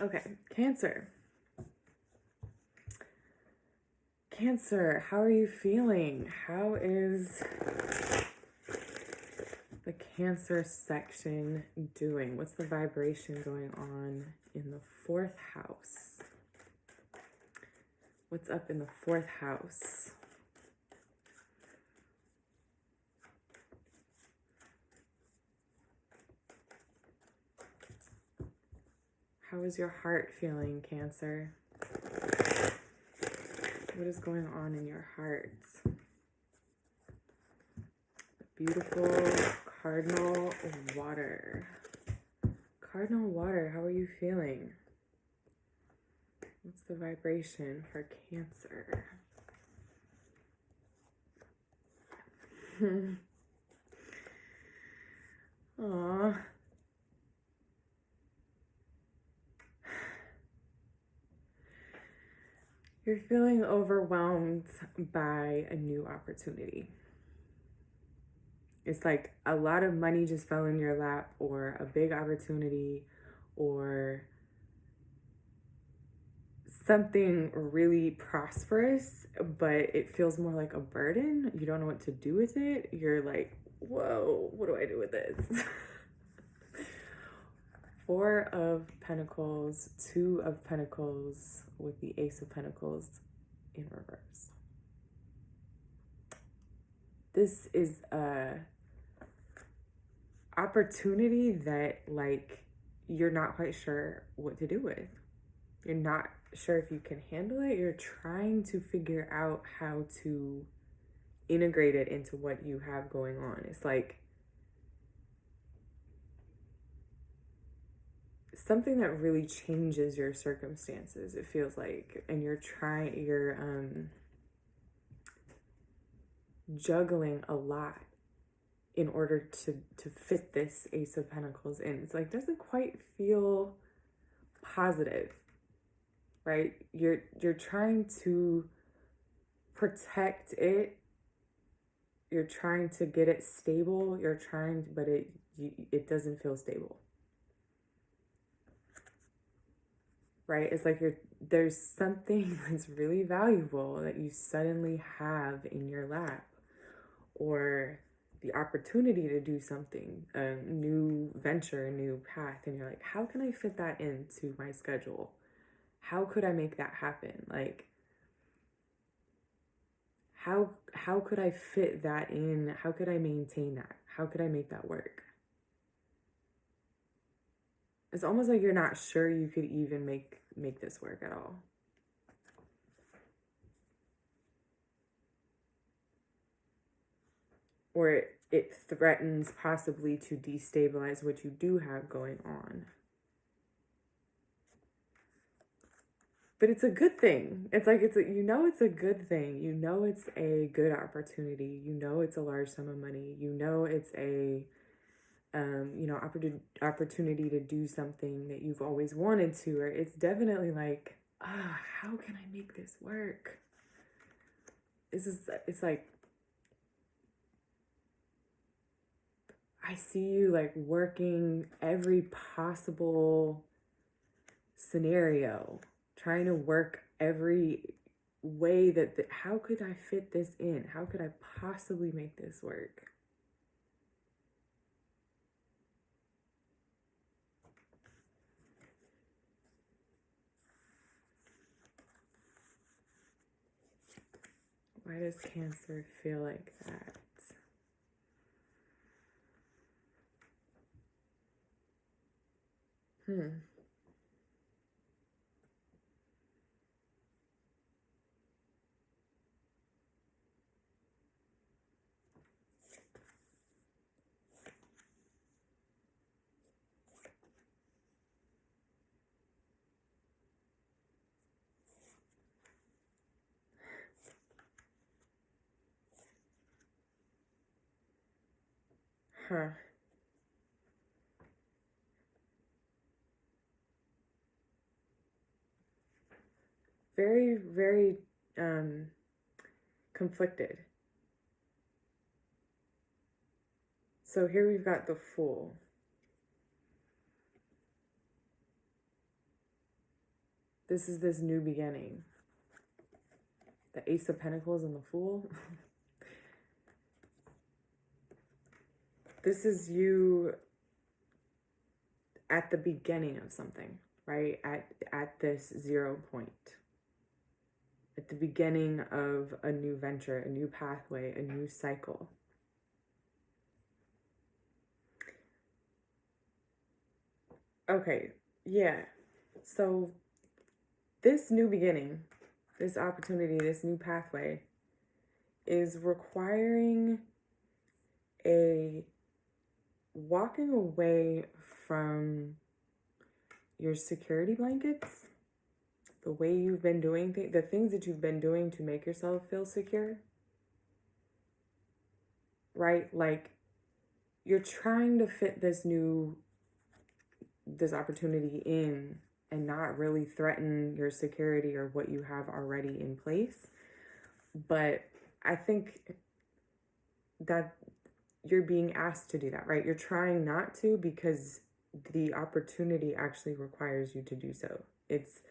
Okay, Cancer. Cancer, how are you feeling? How is the Cancer section doing? What's the vibration going on in the 4th house? What's up in the 4th house? How is your heart feeling, Cancer? What is going on in your heart? Beautiful cardinal water. Cardinal water, how are you feeling? What's the vibration for Cancer? Aww. You're feeling overwhelmed by a new opportunity. It's like a lot of money just fell in your lap, or a big opportunity, or something really prosperous, but it feels more like a burden. You don't know what to do with it. You're like, whoa, what do I do with this? 4 of Pentacles, 2 of Pentacles with the Ace of Pentacles in reverse. This is a opportunity that, like, you're not quite sure what to do with. You're not sure if you can handle it. You're trying to figure out how to integrate it into what you have going on. It's like something that really changes your circumstances, it feels like, and you're juggling a lot in order to fit this Ace of Pentacles in. It's like, doesn't quite feel positive, right? You're trying to protect it. You're trying to get it stable. But it doesn't feel stable. Right? It's like there's something that's really valuable that you suddenly have in your lap, or the opportunity to do something, a new venture, a new path, and you're like, how can I fit that into my schedule? How could I make that happen? Like, how could I fit that in? How could I maintain that? How could I make that work? It's almost like you're not sure you could even make this work at all. Or it threatens possibly to destabilize what you do have going on. But it's a good thing. It's like, it's a good thing. You know it's a good opportunity. You know it's a large sum of money. You know it's a opportunity to do something that you've always wanted to. Or it's definitely like, how can I make this work? It's like, I see you like working every possible scenario, trying to work every way that how could I fit this in? How could I possibly make this work? Why does Cancer feel like that? Very, very conflicted. So here we've got the Fool. This is this new beginning. The Ace of Pentacles and the Fool. This is you at the beginning of something, right? At this 0 point. At the beginning of a new venture, a new pathway, a new cycle. Okay, yeah. So this new beginning, this opportunity, this new pathway is requiring a walking away from your security blankets, the way you've been doing things, the things that you've been doing to make yourself feel secure, right? Like you're trying to fit this opportunity in and not really threaten your security or what you have already in place. But I think that you're being asked to do that, right? You're trying not to because the opportunity actually requires you to do so. It's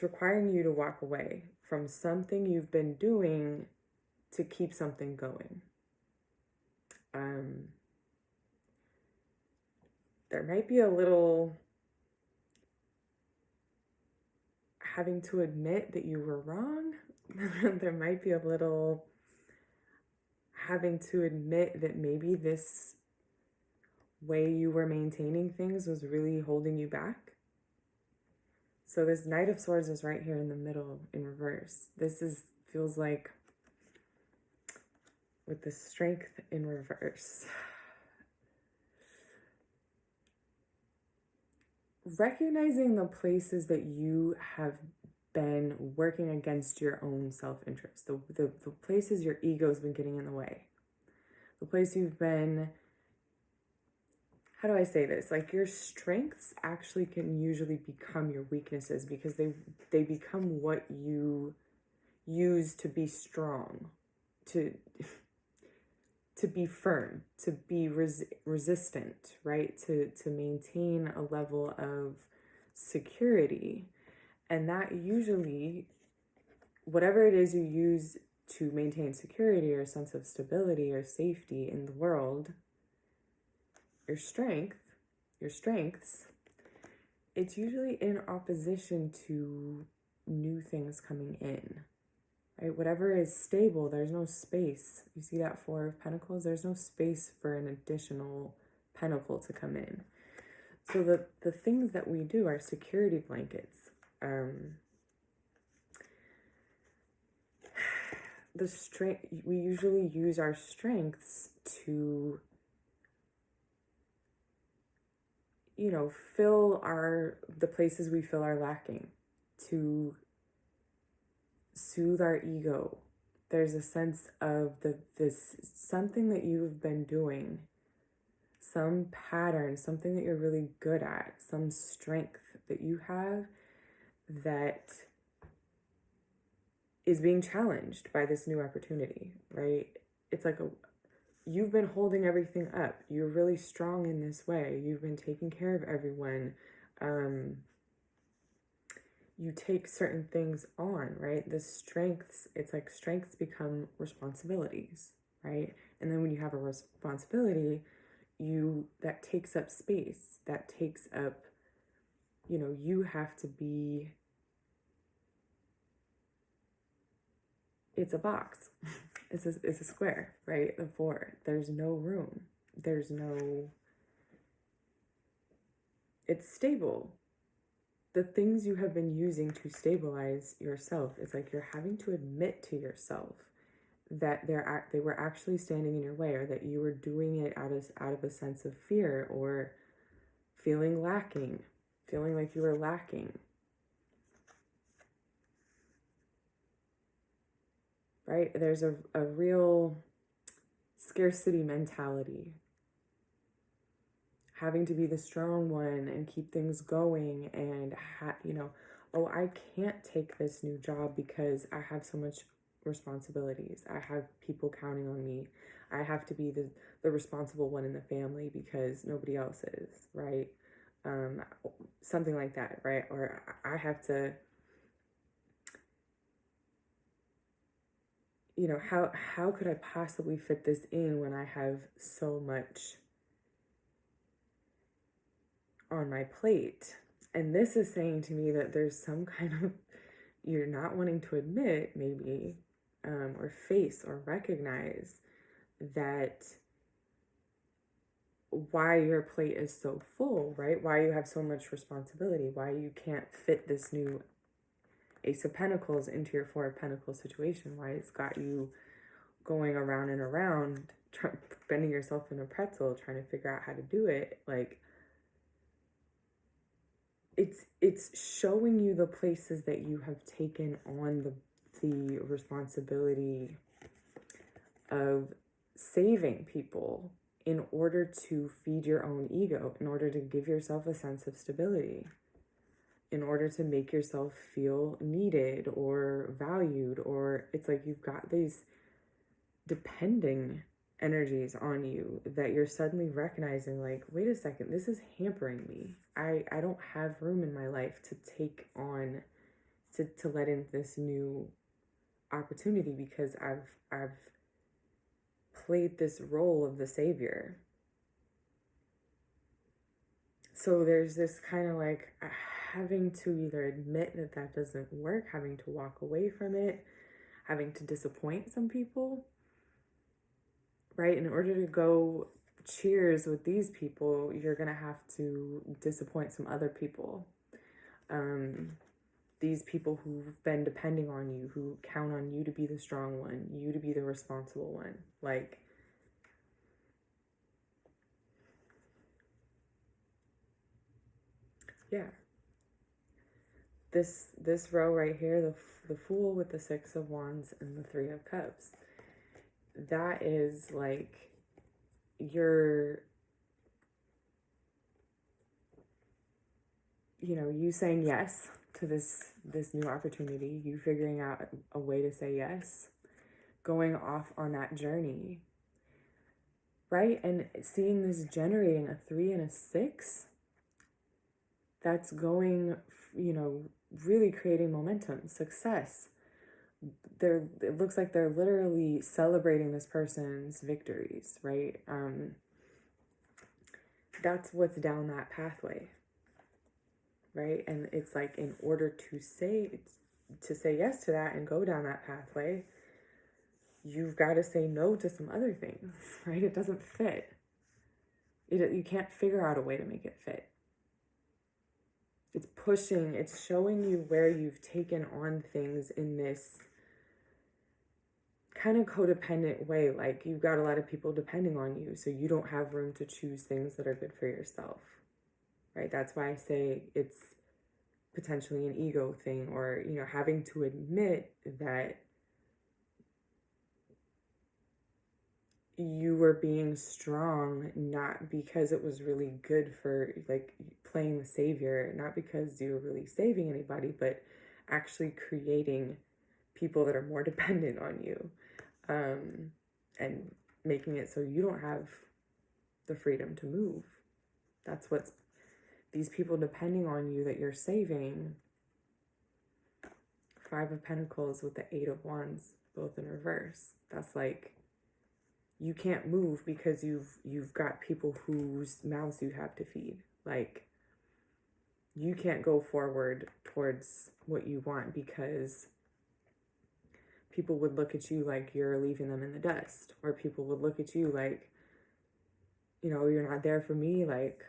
requiring you to walk away from something you've been doing to keep something going. There might be a little having to admit that you were wrong. There might be a little having to admit that maybe this way you were maintaining things was really holding you back. So this Knight of Swords is right here in the middle in reverse. Feels like with the Strength in reverse. Recognizing the places that you have been working against your own self-interest, the places your ego's been getting in the way, the place you've been, how do I say this? Like your strengths actually can usually become your weaknesses because they become what you use to be strong, to be firm, to be resistant, right? To maintain a level of security. And that usually, whatever it is you use to maintain security or a sense of stability or safety in the world, your strengths, it's usually in opposition to new things coming in. Right? Whatever is stable, there's no space. You see that Four of Pentacles? There's no space for an additional pentacle to come in. So the things that we do are security blankets. We usually use our strengths to, fill the places we feel are lacking, to soothe our ego. There's a sense of this something that you've been doing, some pattern, something that you're really good at, some strength that you have that is being challenged by this new opportunity, right? It's like you've been holding everything up. You're really strong in this way. You've been taking care of everyone. You take certain things on, right? The strengths, it's like strengths become responsibilities, right? And then when you have a responsibility, that takes up space, that takes up, you have to be, it's a box, it's a square, right? The 4, there's no room, it's stable. The things you have been using to stabilize yourself, it's like you're having to admit to yourself that they were actually standing in your way, or that you were doing it out of a sense of fear or feeling like you were lacking. Right? There's a real scarcity mentality. Having to be the strong one and keep things going and, oh, I can't take this new job because I have so much responsibilities. I have people counting on me. I have to be the responsible one in the family because nobody else is, right? something like that, right? Or I have to, you know, how could I possibly fit this in when I have so much on my plate? And this is saying to me that there's some kind of, you're not wanting to admit maybe, or face or recognize that why your plate is so full, right? Why you have so much responsibility, why you can't fit this new Ace of Pentacles into your Four of Pentacles situation, why it's got you going around and around, bending yourself in a pretzel, trying to figure out how to do it. Like, it's showing you the places that you have taken on the responsibility of saving people in order to feed your own ego, in order to give yourself a sense of stability, in order to make yourself feel needed or valued. Or it's like you've got these depending energies on you that you're suddenly recognizing, like, wait a second, this is hampering me. I don't have room in my life to take on, to let in this new opportunity because I've played this role of the savior. So there's this kind of like having to either admit that that doesn't work, having to walk away from it, having to disappoint some people, right? In order to go cheers with these people, you're gonna have to disappoint some other people. These people who've been depending on you, who count on you to be the strong one, you to be the responsible one. Like, yeah. This row right here, the Fool with the Six of Wands and the Three of Cups, that is like you're, you know, you saying yes to this new opportunity, you figuring out a way to say yes, going off on that journey, right? And seeing this generating a 3 and a 6, that's going, you know, really creating momentum, success. It looks like they're literally celebrating this person's victories, right? That's what's down that pathway, right? And it's like, in order to say yes to that and go down that pathway, you've got to say no to some other things, right? It doesn't fit. You can't figure out a way to make it fit. It's pushing, it's showing you where you've taken on things in this kind of codependent way. Like, you've got a lot of people depending on you, so you don't have room to choose things that are good for yourself, right? That's why I say it's potentially an ego thing, or, you know, having to admit that you were being strong, not because it was really good for, like, playing the savior, not because you were really saving anybody, but actually creating people that are more dependent on you, and making it so you don't have the freedom to move. That's what's, these people depending on you that you're saving. Five of Pentacles with the Eight of Wands, both in reverse. That's like, you can't move because you've got people whose mouths you have to feed. Like, you can't go forward towards what you want because people would look at you like you're leaving them in the dust, or people would look at you like, you know, you're not there for me. Like,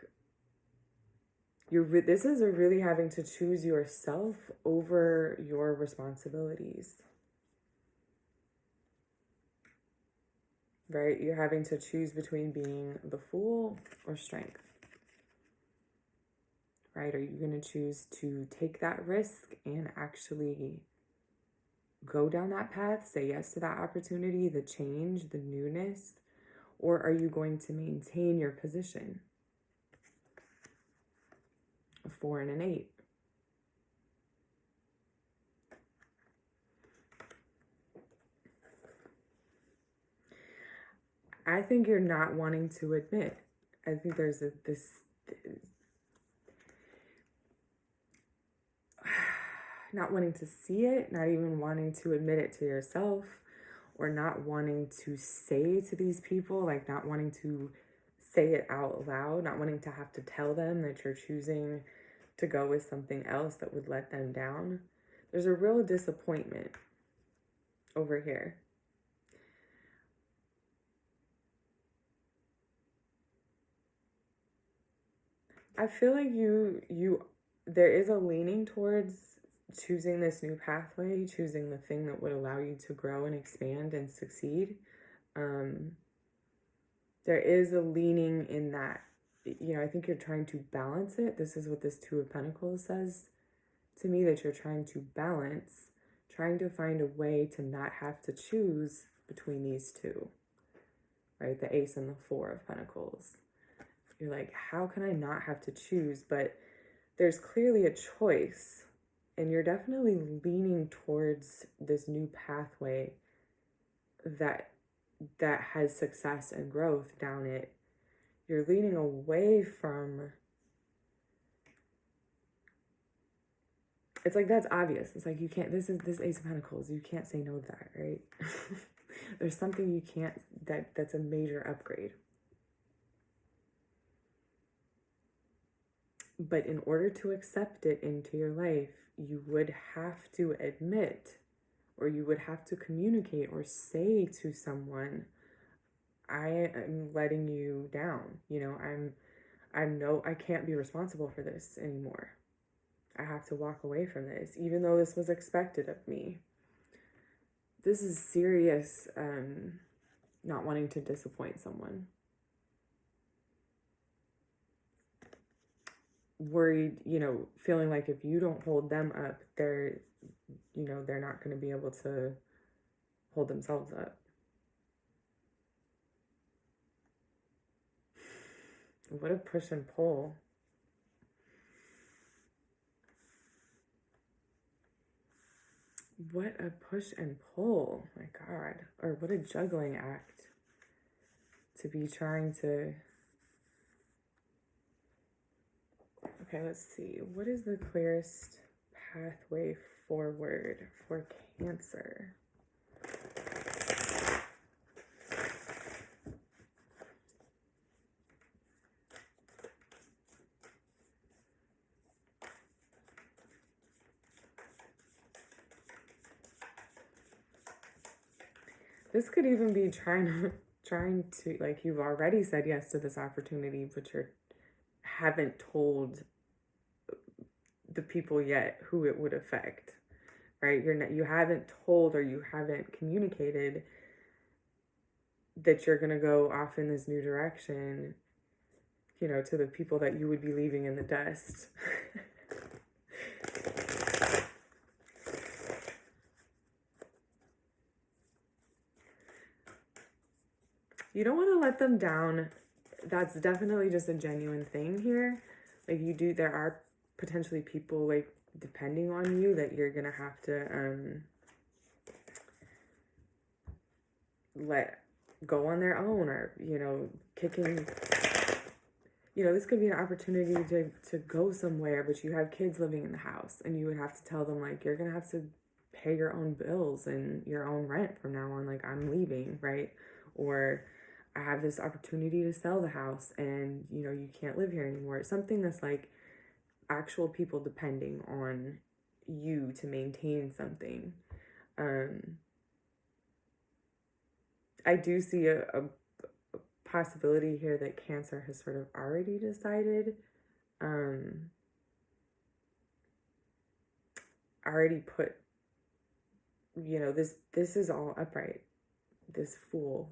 this is really having to choose yourself over your responsibilities. Right? You're having to choose between being the Fool or strength. Right? Are you going to choose to take that risk and actually go down that path, say yes to that opportunity, the change, the newness? Or are you going to maintain your position? A 4 and an 8. I think you're not wanting to admit. I think there's this not wanting to see it, not even wanting to admit it to yourself, or not wanting to say to these people, like not wanting to say it out loud, not wanting to have to tell them that you're choosing to go with something else that would let them down. There's a real disappointment over here. I feel like there is a leaning towards choosing this new pathway, choosing the thing that would allow you to grow and expand and succeed. There is a leaning in that, I think you're trying to balance it. This is what this Two of Pentacles says to me, that you're trying to balance, trying to find a way to not have to choose between these two, right? The Ace and the Four of Pentacles. You're like, how can I not have to choose? But there's clearly a choice, and you're definitely leaning towards this new pathway that has success and growth down it. You're leaning away from, it's like, that's obvious. It's like, you can't, this Ace of Pentacles, you can't say no to that, right? There's something you can't, that's a major upgrade. But in order to accept it into your life, you would have to admit, or you would have to communicate or say to someone, I am letting you down. I can't be responsible for this anymore. I have to walk away from this, even though this was expected of me. This is serious, not wanting to disappoint someone. Worried, feeling like if you don't hold them up, they're not going to be able to hold themselves up. What a push and pull. What a push and pull. My God. Or what a juggling act to be trying to... Okay, let's see. What is the clearest pathway forward for Cancer? This could even be trying to, like, you've already said yes to this opportunity, but you haven't told the people yet who it would affect, right? You haven't told, or you haven't communicated that you're going to go off in this new direction, to the people that you would be leaving in the dust. You don't want to let them down. That's definitely just a genuine thing here. Like, there are potentially people, like, depending on you, that you're gonna have to let go on their own, or kicking, this could be an opportunity to go somewhere, but you have kids living in the house, and you would have to tell them, like, you're gonna have to pay your own bills and your own rent from now on, like, I'm leaving, right? Or I have this opportunity to sell the house, and you can't live here anymore. It's something that's like actual people depending on you to maintain something. I do see a possibility here that Cancer has sort of already decided, already put, this is all upright. This Fool,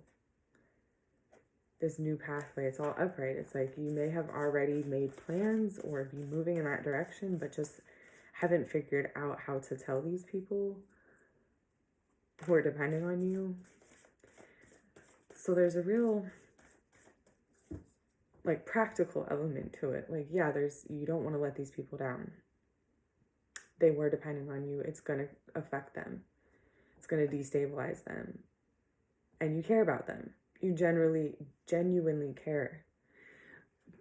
this new pathway, it's all upright. It's like you may have already made plans or be moving in that direction, but just haven't figured out how to tell these people who are depending on you. So there's a real, like, practical element to it. Like, yeah, you don't want to let these people down. They were depending on you. It's going to affect them. It's going to destabilize them. And you care about them. You genuinely care.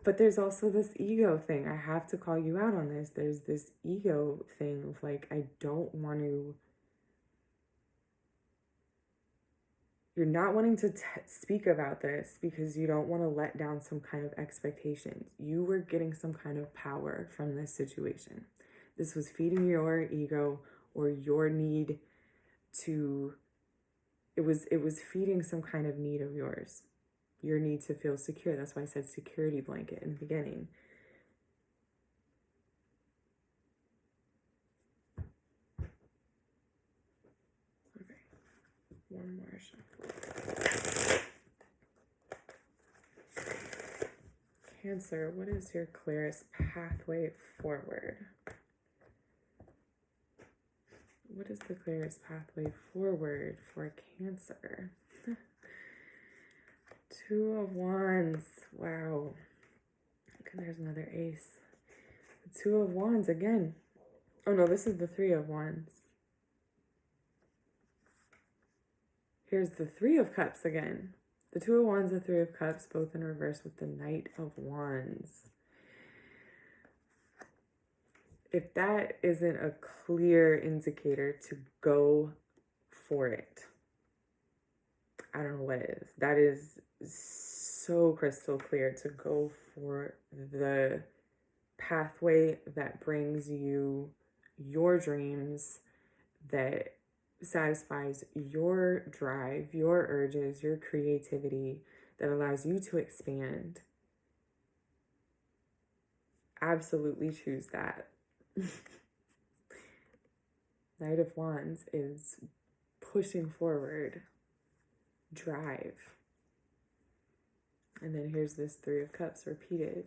But there's also this ego thing. I have to call you out on this. There's this ego thing of like, I don't want to. You're not wanting to speak about this because you don't want to let down some kind of expectations. You were getting some kind of power from this situation. This was feeding your ego or your need to, it was feeding some kind of need of yours. Your need to feel secure. That's why I said security blanket in the beginning. Okay, one more shuffle. Cancer, what is your clearest pathway forward? What is the clearest pathway forward for Cancer? Two of Wands. Wow. Okay, there's another ace. The Two of Wands again. Oh no, this is the Three of Wands. Here's the Three of Cups again. The Two of Wands, the Three of Cups, both in reverse with the Knight of Wands. If that isn't a clear indicator to go for it, I don't know what is. That is so crystal clear, to go for the pathway that brings you your dreams, that satisfies your drive, your urges, your creativity, that allows you to expand. Absolutely choose that. Knight of Wands is pushing forward, drive. And then here's this Three of Cups repeated.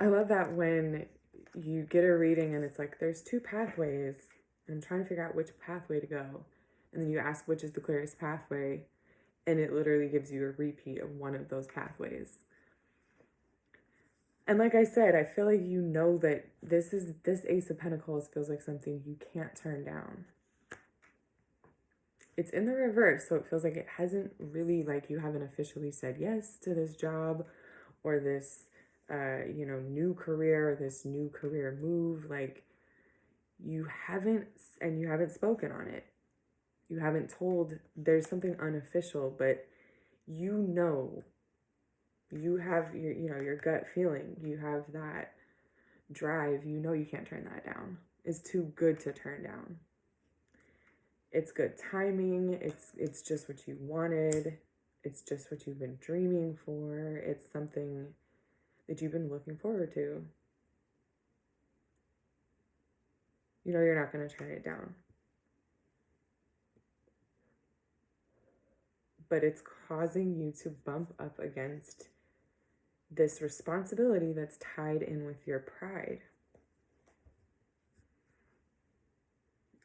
I love that when you get a reading and it's like, there's two pathways, and I'm trying to figure out which pathway to go. And then you ask which is the clearest pathway, and it literally gives you a repeat of one of those pathways. And like I said, I feel like you know that this Ace of Pentacles feels like something you can't turn down. It's in the reverse, so it feels like it hasn't really, like you haven't officially said yes to this job or this, new career, or this new career move. Like you haven't spoken on it. You haven't told, there's something unofficial, but you have your gut feeling. You have that drive. You can't turn that down. It's too good to turn down. It's good timing. It's just what you wanted. It's just what you've been dreaming for. It's something that you've been looking forward to. You're not going to turn it down. But it's causing you to bump up against this responsibility that's tied in with your pride.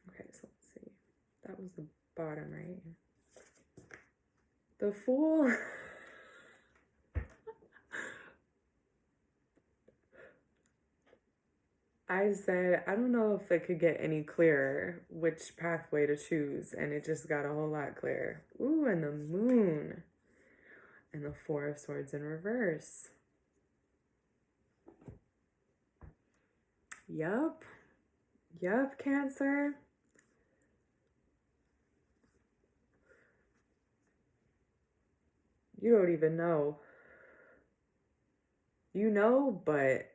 Okay, so let's see. That was the bottom, right? The Fool. I said, I don't know if it could get any clearer which pathway to choose, and it just got a whole lot clearer. Ooh, and the Moon. And the Four of Swords in reverse. Yup, Cancer. You don't even know. You know, but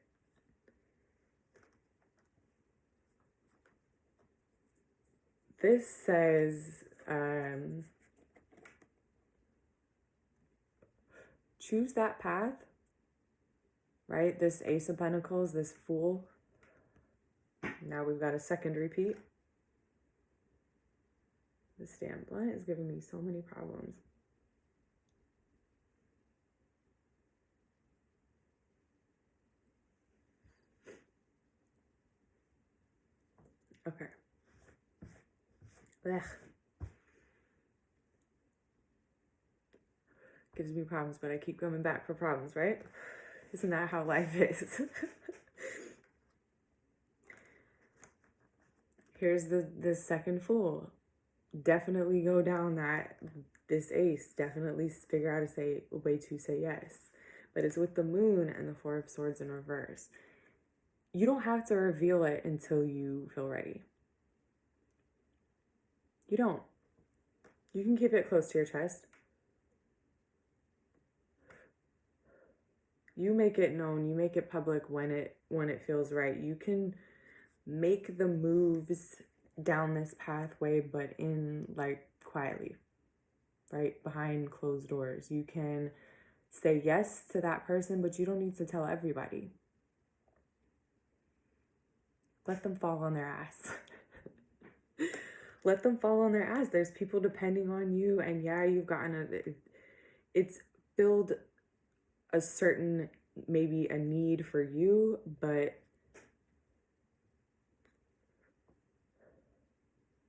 this says, choose that path, right? This Ace of Pentacles, this Fool. Now we've got a second repeat. This damn blunt is giving me so many problems. Okay. Ugh. Gives me problems, but I keep coming back for problems, right? Isn't that how life is? Here's the second Fool. Definitely go down this ace. Definitely figure out a way to say yes. but it's with the moon and the Four of Swords in reverse. You don't have to reveal it until you feel ready. You don't. You can keep it close to your chest. You make it known, you make it public when it feels right. You can make the moves down this pathway, but in like quietly, right? Behind closed doors. You can say yes to that person, but you don't need to tell everybody. Let them fall on their ass. Let them fall on their ass. There's people depending on you, and yeah, you've gotten it's filled a certain, maybe a need for you, but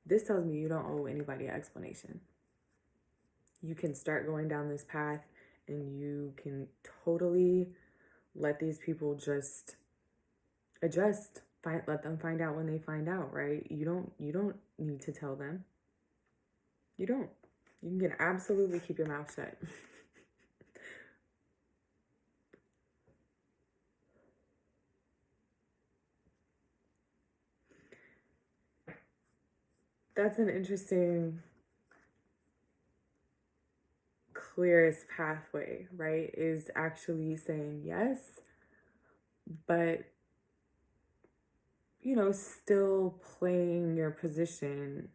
this tells me you don't owe anybody an explanation. You can start going down this path and you can totally let these people just adjust. Let them find out when they find out, right? You don't need to tell them. You don't. You can absolutely keep your mouth shut. That's an interesting clearest pathway, right? Is actually saying yes, but still playing your position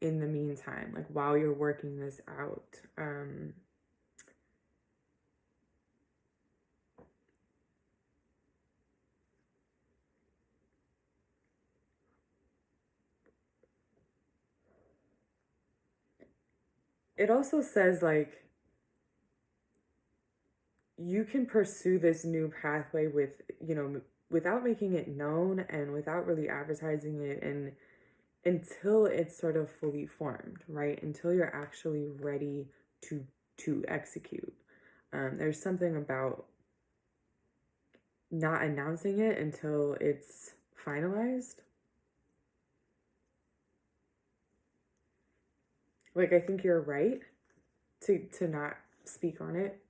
in the meantime, like while you're working this out. It also says like you can pursue this new pathway with, without making it known and without really advertising it, and until it's sort of fully formed, right? Until you're actually ready to execute. There's something about not announcing it until it's finalized. Like, I think you're right to not speak on it.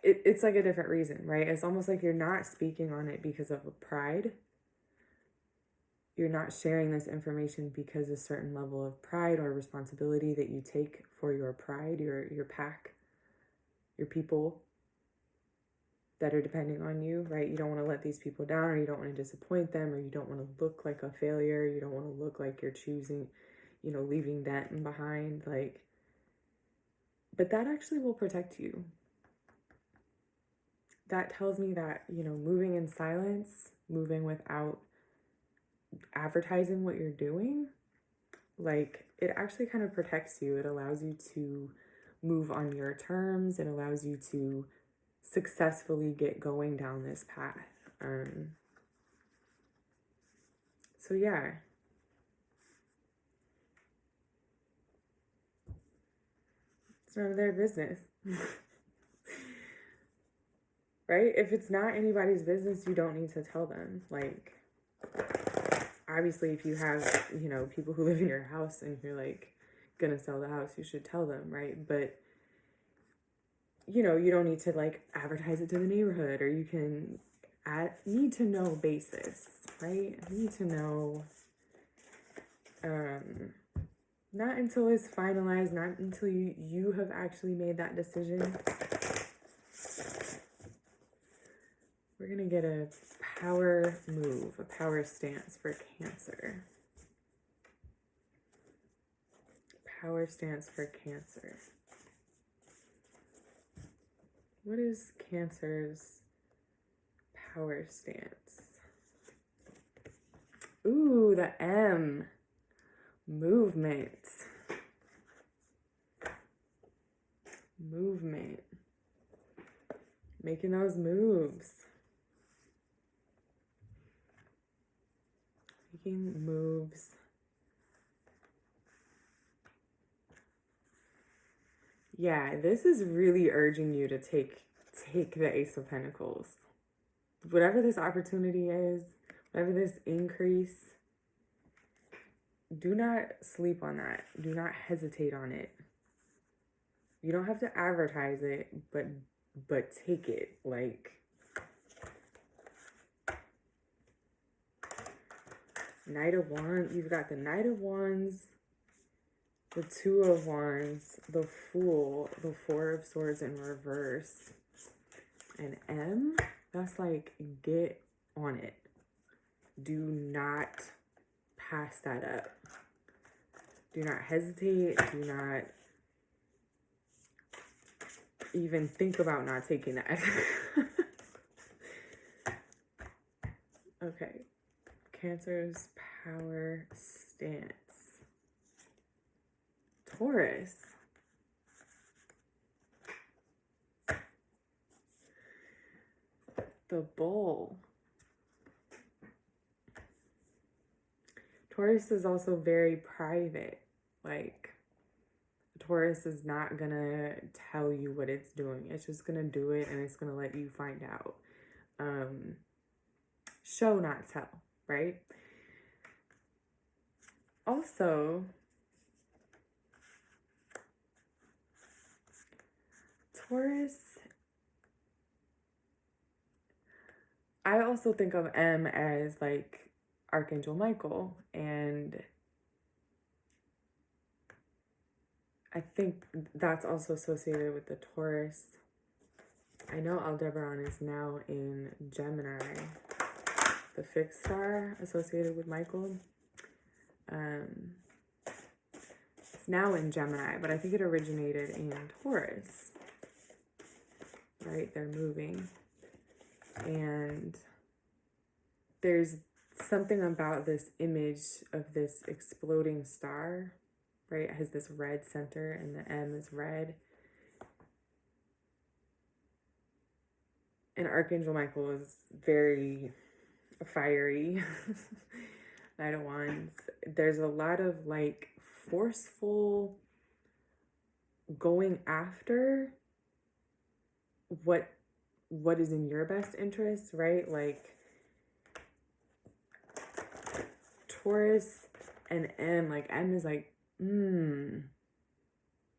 It's like a different reason, right? It's almost like you're not speaking on it because of a pride. You're not sharing this information because a certain level of pride or responsibility that you take for your pride, your pack, your people that are depending on you, right? You don't want to let these people down, or you don't want to disappoint them, or you don't want to look like a failure. You don't want to look like you're choosing, leaving that behind, like, but that actually will protect you. That tells me that, moving in silence, moving without advertising what you're doing, like, it actually kind of protects you. It allows you to move on your terms. It allows you to successfully get going down this path. So yeah. It's none of their business. Right? If it's not anybody's business, you don't need to tell them. Like, obviously, if you have, people who live in your house and you're like gonna sell the house, you should tell them, right? But you don't need to like advertise it to the neighborhood, or you can need to know basis, right? Need to know, not until it's finalized, not until you have actually made that decision. We're gonna get a power move, a power stance for Cancer. Power stance for Cancer. What is Cancer's power stance? Ooh, the M. Movement. Movement. Making those moves. Making moves. Yeah, this is really urging you to take the Ace of Pentacles. Whatever this opportunity is, whatever this increase, do not sleep on that. Do not hesitate on it. You don't have to advertise it, but take it. Like, Knight of Wands, you've got the Knight of Wands, the Two of Wands, the Fool, the Four of Swords in reverse, and M, that's like, get on it. Do not pass that up. Do not hesitate. Do not even think about not taking that. Okay. Cancer's power stance. Taurus. The Bull. Taurus is also very private. Like, Taurus is not gonna tell you what it's doing. It's just gonna do it and it's gonna let you find out. Show, not tell, right? Also, Taurus, I also think of M as like Archangel Michael, and I think that's also associated with the Taurus. I know Aldebaran is now in Gemini, the fixed star associated with Michael. It's now in Gemini, but I think it originated in Taurus. Right? They're moving. And there's something about this image of this exploding star, right? It has this red center and the M is red. And Archangel Michael is very fiery. Knight of Wands. There's a lot of like forceful going after what is in your best interest, right? Like Taurus and M, like M is like,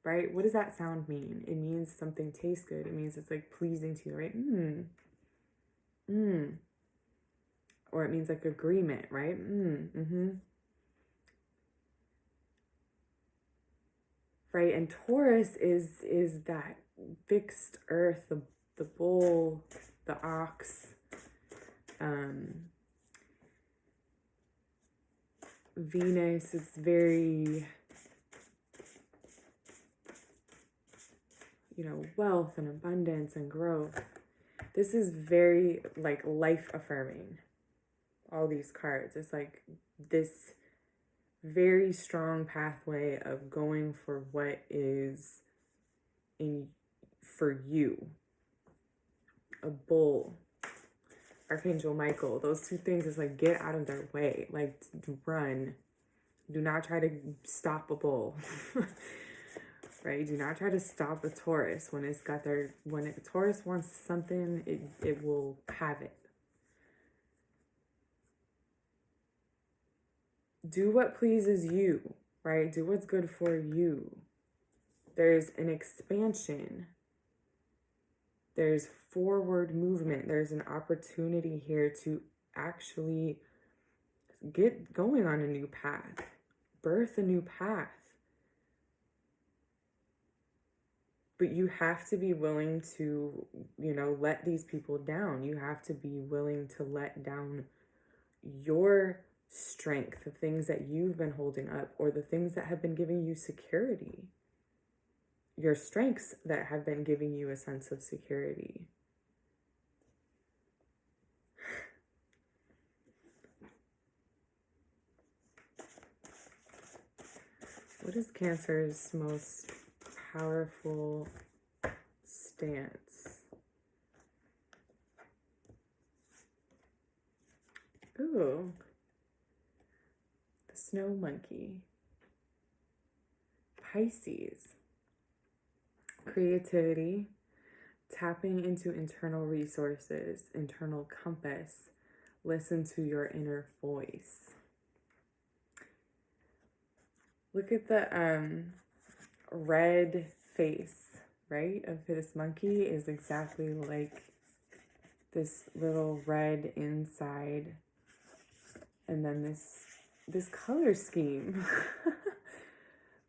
right? What does that sound mean? It means something tastes good. It means it's like pleasing to you, right? Or it means like agreement, right? Right? And Taurus is that fixed earth, the bull, the ox, Venus is very, you know, wealth and abundance and growth. This is very like life affirming. All these cards, it's like this very strong pathway of going for what is in for you. A bull, Archangel Michael, those two things is like, get out of their way, like run. Do not try to stop a bull. Right? Do not try to stop a Taurus when it's got their, when a Taurus wants something, it will have it. Do what pleases you, right? Do what's good for you. There's an expansion. There's forward movement. There's an opportunity here to actually get going on a new path. Birth a new path. But you have to be willing to, you know, let these people down. You have to be willing to let down your strength, the things that you've been holding up, or the things that have been giving you security. Your strengths that have been giving you a sense of security. What is Cancer's most powerful stance? Ooh. The snow monkey. Pisces. Creativity. Tapping into internal resources, internal compass. Listen to your inner voice. Look at the red face, right, of this monkey is exactly like this little red inside, and then this color scheme.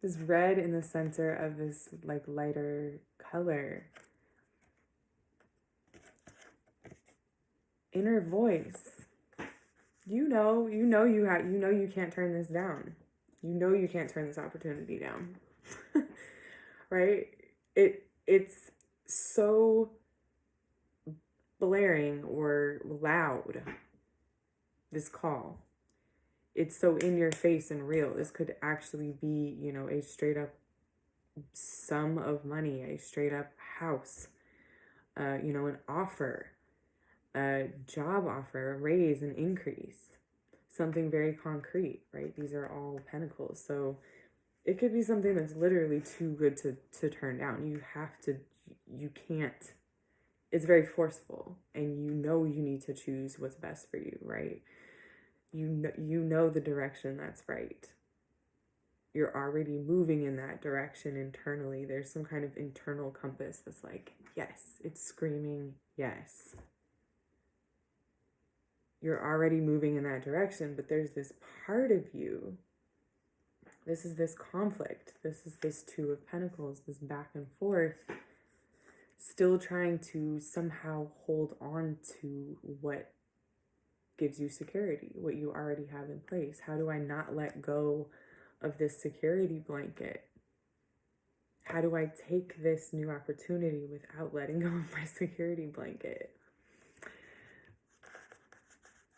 This red in the center of this like lighter color. Inner voice. You know you can't turn this down. You know you can't turn this opportunity down. Right? It's so blaring or loud, this call. It's so in your face and real. This could actually be, you know, a straight up sum of money, a straight up house, you know, an offer, a job offer, a raise, an increase, something very concrete, right? These are all pentacles. So it could be something that's literally too good to turn down. You can't, it's very forceful, and you know you need to choose what's best for you, right? You know the direction that's right. You're already moving in that direction internally. There's some kind of internal compass that's like, yes, it's screaming, yes. You're already moving in that direction, but there's this part of you. This is this conflict. This is this Two of Pentacles, this back and forth, still trying to somehow hold on to what gives you security, what you already have in place. How do I not let go of this security blanket? How do I take this new opportunity without letting go of my security blanket?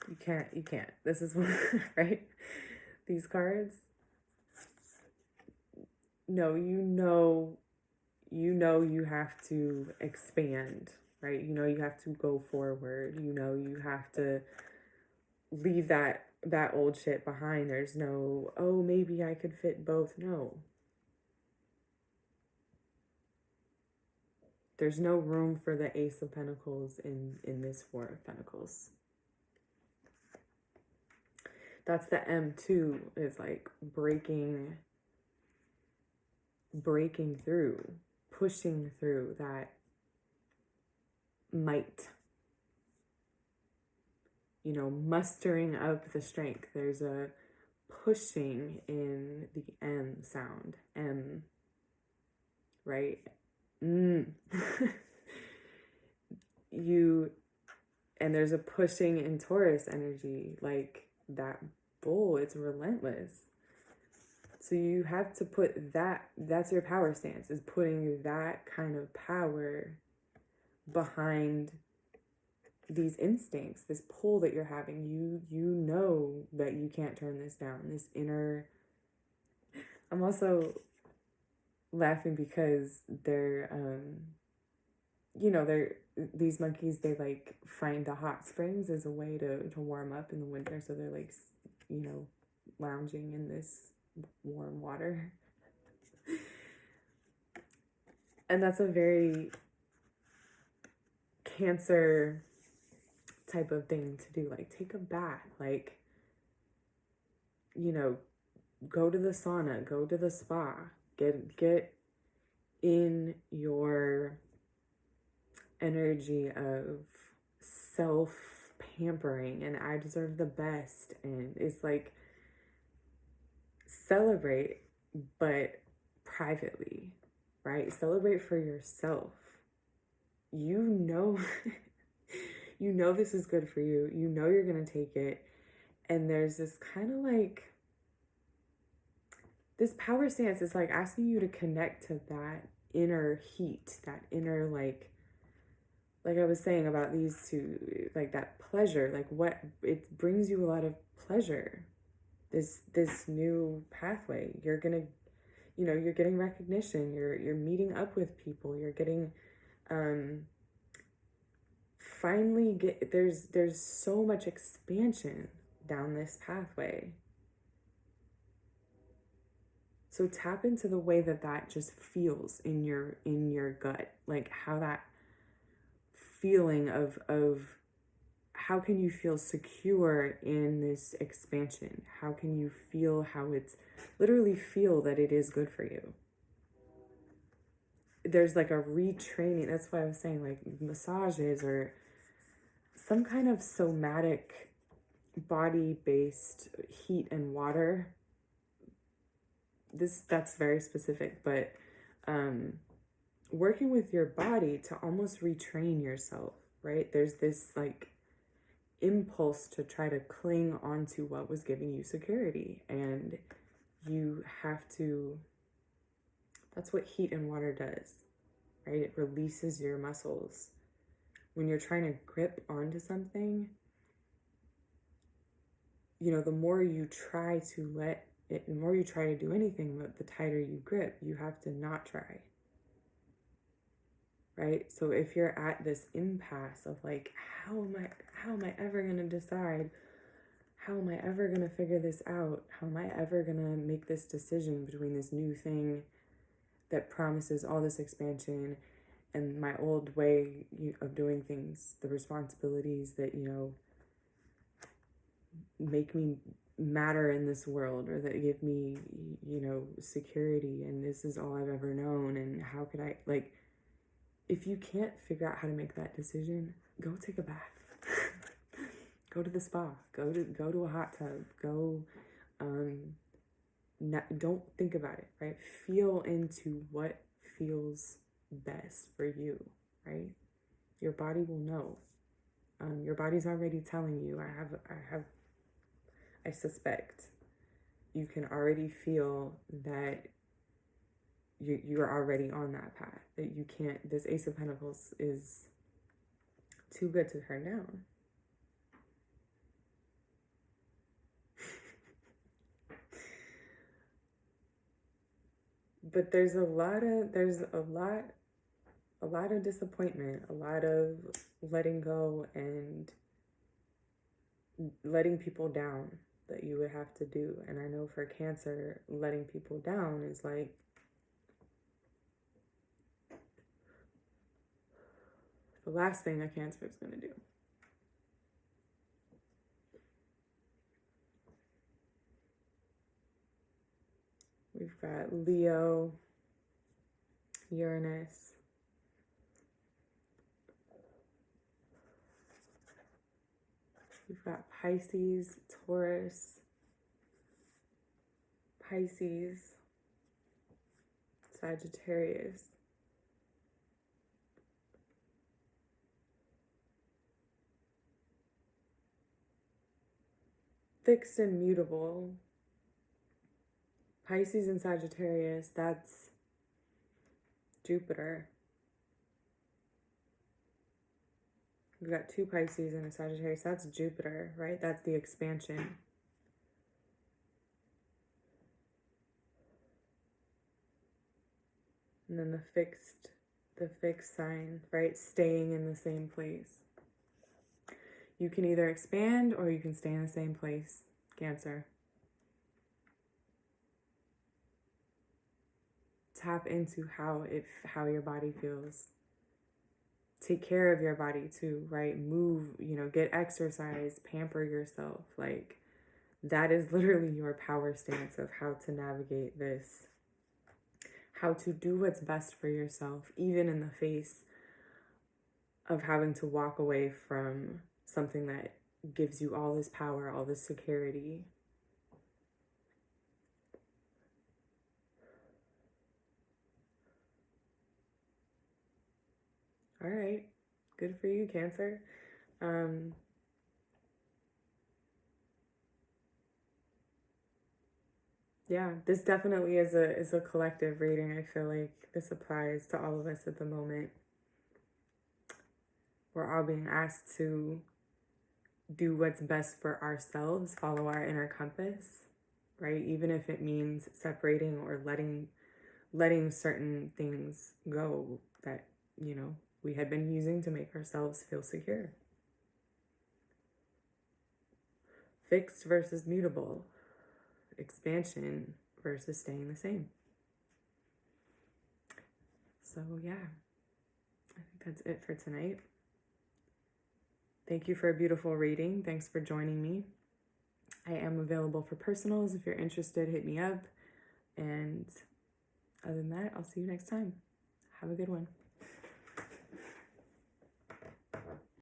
You can't. This is what, right? These cards. No, you have to expand, right? You know you have to go forward. You know you have to leave that old shit behind. There's no, oh, maybe I could fit both. No. There's no room for the Ace of Pentacles in this Four of Pentacles. That's the M2, is like breaking through, pushing through that might. You know, mustering up the strength. There's a pushing in the M sound. M. Right? And there's a pushing in Taurus energy. Like that bull, it's relentless. So you have to put that's your power stance, is putting that kind of power behind these instincts, this pull that you're having. You know that you can't turn this down. This inner. I'm also laughing because these monkeys, they like find the hot springs as a way to warm up in the winter. So they're like, you know, lounging in this warm water. And that's a very Cancer type of thing to do. Like, take a bath, like, you know, go to the sauna, go to the spa, get in your energy of self-pampering and I deserve the best. And it's like, celebrate, but privately, right? Celebrate for yourself. You know you know this is good for you. You know you're going to take it. And there's this kind of like, this power stance is like asking you to connect to that inner heat, that inner like I was saying about these two, like that pleasure, like what it brings you a lot of pleasure. This new pathway, you're gonna, you know, you're getting recognition. You're meeting up with people. You're getting, there's so much expansion down this pathway. So tap into the way that just feels in your gut, like how that feeling of how can you feel secure in this expansion? How can you feel how it's literally feel that it is good for you? there's like a retraining. That's why I was saying like massages or some kind of somatic body-based heat and water. That's very specific, but working with your body to almost retrain yourself, right? There's this like impulse to try to cling onto what was giving you security, and you have to, that's what heat and water does, right? It releases your muscles. When you're trying to grip onto something, you know, the more you try to let it, the more you try to do anything, the tighter you grip. You have to not try, right? So if you're at this impasse of like, how am I ever going to decide? How am I ever going to figure this out? How am I ever going to make this decision between this new thing that promises all this expansion and my old way of doing things, the responsibilities that, you know, make me matter in this world, or that give me, you know, security, and this is all I've ever known, and how could I, like, if you can't figure out how to make that decision, go take a bath. Go to the spa, go to a hot tub, go, don't think about it, right? Feel into what feels best for you, right? Your body will know. Your body's already telling you. I suspect you can already feel that you're already on that path, that you can't, this Ace of Pentacles is too good to turn down. But there's a lot of disappointment, a lot of letting go and letting people down that you would have to do. And I know for Cancer, letting people down is like the last thing a Cancer is going to do. We've got Leo, Uranus, we've got Pisces, Taurus, Pisces, Sagittarius, fixed and mutable. Pisces and Sagittarius, that's Jupiter. We've got two Pisces and a Sagittarius. That's Jupiter, right? That's the expansion. And then the fixed sign, right? Staying in the same place. You can either expand or you can stay in the same place, Cancer. Tap into how your body feels. Take care of your body too, right? Move, you know, get exercise, pamper yourself. Like, that is literally your power stance of how to navigate this, how to do what's best for yourself, even in the face of having to walk away from something that gives you all this power, all this security. All right, good for you, Cancer. Yeah, this definitely is a collective reading. I feel like this applies to all of us at the moment. We're all being asked to do what's best for ourselves, follow our inner compass, right? Even if it means separating or letting certain things go that, you know, we had been using to make ourselves feel secure. Fixed versus mutable. Expansion versus staying the same. So yeah, I think that's it for tonight. Thank you for a beautiful reading. Thanks for joining me. I am available for personals. If you're interested, hit me up. And other than that, I'll see you next time. Have a good one.